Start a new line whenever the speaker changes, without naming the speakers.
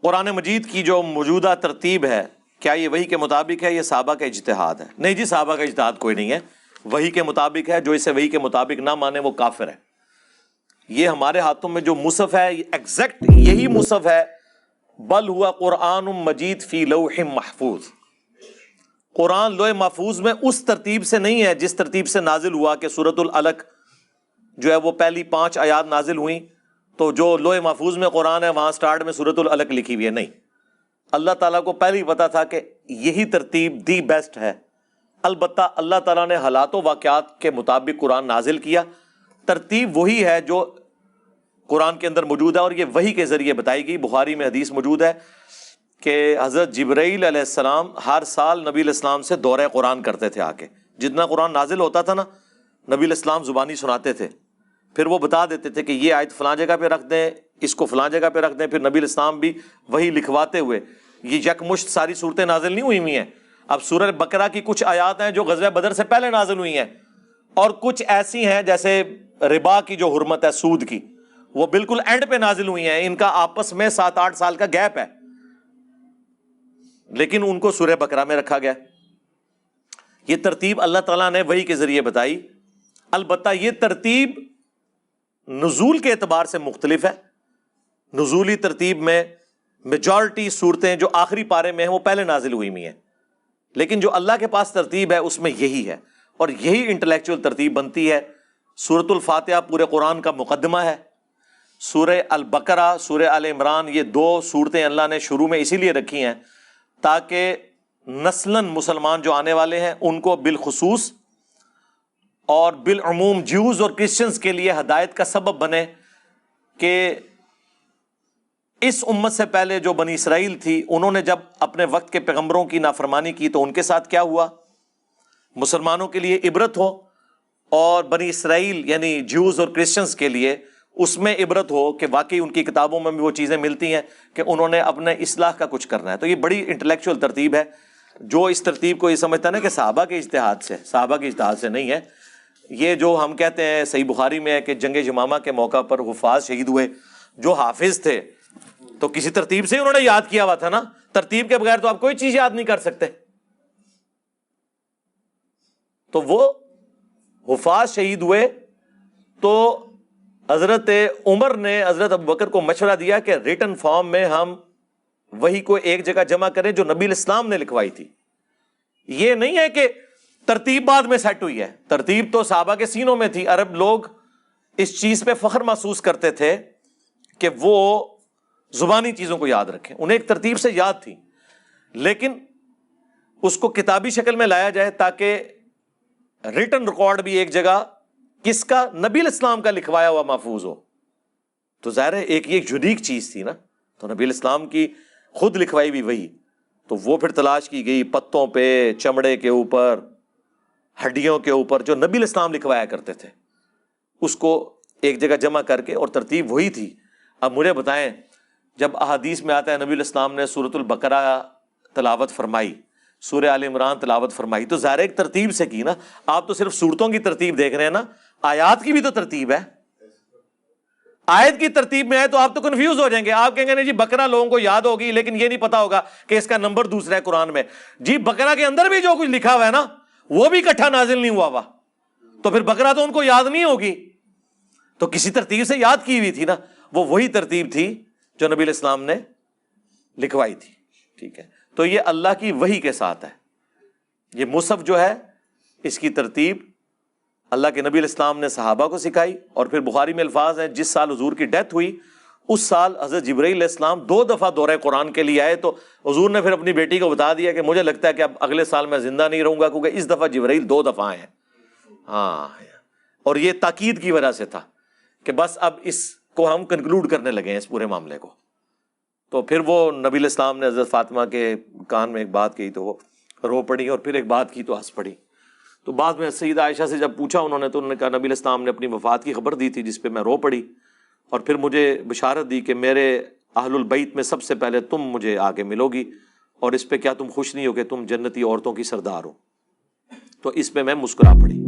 قرآن مجید کی جو موجودہ ترتیب ہے کیا یہ وحی کے مطابق ہے، یہ صحابہ کا اجتہاد ہے؟ نہیں جی، صحابہ کا اجتہاد کوئی نہیں ہے، وحی کے مطابق ہے۔ جو اسے وحی کے مطابق نہ مانے وہ کافر ہے۔ یہ ہمارے ہاتھوں میں جو مصحف ہے یہ ایگزیکٹ یہی مصحف ہے، بل ہوا قرآن مجید فی لوح محفوظ۔ قرآن لوح محفوظ میں اس ترتیب سے نہیں ہے جس ترتیب سے نازل ہوا کہ سورۃ العلق جو ہے وہ پہلی 5 آیات نازل ہوئیں تو جو لوح محفوظ میں قرآن ہے وہاں سٹارٹ میں سورۃ العلق لکھی ہوئی ہے۔ نہیں، اللہ تعالیٰ کو پہلے ہی پتا تھا کہ یہی ترتیب دی بیسٹ ہے۔ البتہ اللہ تعالیٰ نے حالات و واقعات کے مطابق قرآن نازل کیا، ترتیب وہی ہے جو قرآن کے اندر موجود ہے، اور یہ وحی کے ذریعے بتائی گئی۔ بخاری میں حدیث موجود ہے کہ حضرت جبرائیل علیہ السلام ہر سال نبی علیہ السلام سے دورہ قرآن کرتے تھے آ کے۔ جتنا قرآن نازل ہوتا تھا نا، نبی علیہ السلام زبانی سناتے تھے، پھر وہ بتا دیتے تھے کہ یہ آیت فلاں جگہ پہ رکھ دیں، اس کو فلاں جگہ پہ رکھ دیں۔ پھر نبی علیہ السلام بھی وہی لکھواتے ہوئے، یہ یکمشت ساری صورتیں نازل نہیں ہوئی ہیں۔ اب سورہ بقرہ کی کچھ آیات ہیں جو غزوہ بدر سے پہلے نازل ہوئی ہیں، اور کچھ ایسی ہیں جیسے ربا کی جو حرمت ہے، سود کی، وہ بالکل اینڈ پہ نازل ہوئی ہیں۔ ان کا آپس میں 7-8 سال کا گیپ ہے، لیکن ان کو سورہ بقرہ میں رکھا گیا۔ یہ ترتیب اللہ تعالیٰ نے وحی کے ذریعے بتائی۔ البتہ یہ ترتیب نزول کے اعتبار سے مختلف ہے۔ نزولی ترتیب میں میجورٹی صورتیں جو آخری پارے میں ہیں وہ پہلے نازل ہوئی ہیں، لیکن جو اللہ کے پاس ترتیب ہے اس میں یہی ہے، اور یہی انٹلیکچوئل ترتیب بنتی ہے۔ سورۃ الفاتحہ پورے قرآن کا مقدمہ ہے۔ سورہ البقرہ، سورہ آل عمران، یہ 2 صورتیں اللہ نے شروع میں اسی لیے رکھی ہیں تاکہ نسلاً مسلمان جو آنے والے ہیں ان کو بالخصوص اور بالعموم جیوز اور کرسچنز کے لیے ہدایت کا سبب بنے کہ اس امت سے پہلے جو بنی اسرائیل تھی انہوں نے جب اپنے وقت کے پیغمبروں کی نافرمانی کی تو ان کے ساتھ کیا ہوا، مسلمانوں کے لیے عبرت ہو، اور بنی اسرائیل یعنی جیوز اور کرسچنز کے لیے اس میں عبرت ہو کہ واقعی ان کی کتابوں میں بھی وہ چیزیں ملتی ہیں کہ انہوں نے اپنے اصلاح کا کچھ کرنا ہے۔ تو یہ بڑی انٹلیکچوئل ترتیب ہے۔ جو اس ترتیب کو یہ سمجھتا ہے نا کہ صحابہ کے اجتہاد سے، صحابہ کے اجتہاد سے نہیں ہے۔ یہ جو ہم کہتے ہیں صحیح بخاری میں ہے کہ جنگ یمامہ کے موقع پر حفاظ شہید ہوئے، جو حافظ تھے تو کسی ترتیب سے انہوں نے یاد کیا ہوا تھا نا، ترتیب کے بغیر تو آپ کوئی چیز یاد نہیں کر سکتے۔ تو وہ حفاظ شہید ہوئے تو حضرت عمر نے حضرت ابوبکر کو مشورہ دیا کہ ریٹن فارم میں ہم وہی کو ایک جگہ جمع کریں جو نبی علیہ السلام نے لکھوائی تھی۔ یہ نہیں ہے کہ ترتیب بعد میں سیٹ ہوئی ہے، ترتیب تو صحابہ کے سینوں میں تھی۔ عرب لوگ اس چیز پہ فخر محسوس کرتے تھے کہ وہ زبانی چیزوں کو یاد رکھیں، انہیں ایک ترتیب سے یاد تھی، لیکن اس کو کتابی شکل میں لایا جائے تاکہ ریٹن ریکارڈ بھی ایک جگہ کس کا، نبی علیہ السلام کا لکھوایا ہوا محفوظ ہو۔ تو ظاہر ہے ایک یہ یونیک چیز تھی نا، تو نبی علیہ السلام کی خود لکھوائی بھی وہی، تو وہ پھر تلاش کی گئی پتوں پہ، چمڑے کے اوپر، ہڈیوں کے اوپر، جو نبی علیہ السلام لکھوایا کرتے تھے، اس کو ایک جگہ جمع کر کے، اور ترتیب وہی تھی۔ اب مجھے بتائیں، جب احادیث میں آتا ہے نبی علیہ السلام نے سورۃ البقرہ تلاوت فرمائی، سورہ آل عمران تلاوت فرمائی، تو ظاہر ایک ترتیب سے کی نا۔ آپ تو صرف صورتوں کی ترتیب دیکھ رہے ہیں نا، آیات کی بھی تو ترتیب ہے۔ آیت کی ترتیب میں ہے تو آپ تو کنفیوز ہو جائیں گے، آپ کہیں گے نہیں جی بقرہ لوگوں کو یاد ہوگی لیکن یہ نہیں پتا ہوگا کہ اس کا نمبر دوسرا ہے قرآن میں۔ جی بقرہ کے اندر بھی جو کچھ لکھا ہوا ہے نا وہ بھی اکٹھا نازل نہیں ہوا ہوا، تو پھر بقرہ تو ان کو یاد نہیں ہوگی، تو کسی ترتیب سے یاد کی ہوئی تھی نا۔ وہ وہی ترتیب تھی جو نبی علیہ السلام نے لکھوائی تھی، ٹھیک ہے۔ تو یہ اللہ کی وحی کے ساتھ ہے۔ یہ مصحف جو ہے اس کی ترتیب اللہ کے نبی علیہ السلام نے صحابہ کو سکھائی، اور پھر بخاری میں الفاظ ہیں جس سال حضور کی ڈیتھ ہوئی اس سال حضرت جبرائیل علیہ السلام 2 دفعہ دورہ قرآن کے لیے آئے، تو حضور نے پھر اپنی بیٹی کو بتا دیا کہ مجھے لگتا ہے کہ اب اگلے سال میں زندہ نہیں رہوں گا، کیونکہ اس دفعہ جبرائیل 2 دفعہ آئے ہیں۔ ہاں، اور یہ تاکید کی وجہ سے تھا کہ بس اب اس کو ہم کنکلوڈ کرنے لگے ہیں اس پورے معاملے کو۔ تو پھر وہ نبی علیہ السلام نے حضرت فاطمہ کے کان میں ایک بات کہی تو وہ رو پڑی، اور پھر ایک بات کی تو ہنس پڑی۔ تو بعد میں سیدہ عائشہ سے جب پوچھا انہوں نے تو انہوں نے کہا نبی علیہ السلام نے اپنی وفات کی خبر دی تھی جس پہ میں رو پڑی، اور پھر مجھے بشارت دی کہ میرے اہل البیت میں سب سے پہلے تم مجھے آگے ملو گی، اور اس پہ کیا تم خوش نہیں ہو کہ تم جنتی عورتوں کی سردار ہو؟ تو اس پہ میں مسکرا پڑی۔